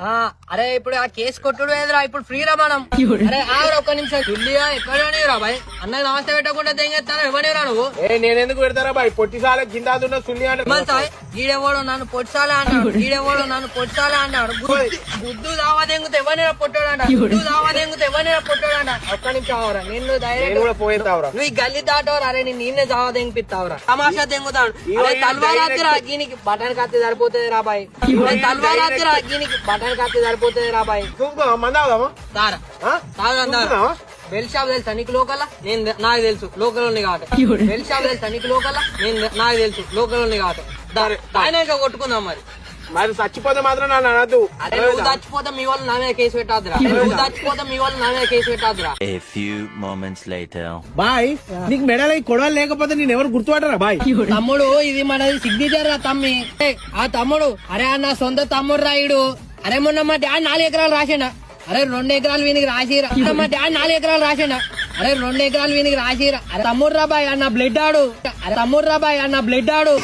అరే ఇప్పుడు ఆ కేసు కొట్టుడు ఏదిరా ఇప్పుడు ఫ్రీరా మనం. అరే ఆవిడ ఒక్క నిమిషం ఢిల్లీగా ఎక్కడ రా బాయ్ అన్నకి నమస్తే పెట్టకుండా తెంగేస్తాను ఇవ్వనిరా నువ్వు. నేనెందుకు పెడతారా బాయ్ పొట్టిసాల గిండాదున్న సుల్లి అంటే ఈడెవడు నన్ను పొట్టిసాలే అన్నాడు, ఈడెవడు నన్ను పొట్టిసాలే అన్నాడు. గుద్దు దావా తెంగుతే ఎవరినైనా పొట్టాడంట, గుద్దు దావా తెంగుతే ఎవరినైనా పొట్టాడంట. ఒక్క నిమిషం అవరా నిన్ను డైరెక్ట్ పోయేతావురా నువ్వు ఈ గల్లీ దాటవరా. అరే నేను నిన్నే జావా తెంగిపిస్తావురా తమాషా తెంగుతాడు. అరే తల్వారాత్తిరా దీనికి బటన్ కత్తి సరిపోతుంది రా బాయ్, తల్వారాత్తిరా దీనికి బటన్ కత్తి సరిపోతుంది రా బాయ్. తారా తాగందా బెల్ షాప్ తెలుసా నీకు లోకల్? నేను నాకు తెలుసు లోకల్ ఉంది కాబట్టి. బెల్ షాప్ తెలుసా నీకు లోకల్? నేను నాకు తెలుసు లోకల్ ఉంది కాబట్టి. ఆయన కొట్టుకుందాం మరి. మరి చచ్చిపోతే మాత్రం నన్ను అనద్దు. అరే నువ్వు చచ్చిపోతే మీ వాళ్ళు నా మీద కేసు పెట్టాదురా, నువ్వు చచ్చిపోతే మీ వాళ్ళు నా మీద కేసు పెట్టాదురా. బాయ్ నీకు మెడల్ కొడవలు లేకపోతే నేను ఎవరు గుర్తుపడరా బాయ్? తమ్ముడు ఇది మనది సిగ్నేచర్ రా తమ్మి. ఆ తమ్ముడు అరే నా సొంత తమ్ముడు రాయుడు. అరే మొన్న మా డాడీ 4 ఎకరాలు రాసిండా. అరే 2 ఎకరాలు వీనికి రాసిరా. మా డాడీ 4 ఎకరాలు రాసిండా. అరే 2 ఎకరాలు వీనికి రాసిరా. అరే తమ్ముడు రా బాయ్ అన్న బ్లడ్ ఆడు, అరే తమ్ముడు రా బాయ్ అన్న బ్లడ్ ఆడు.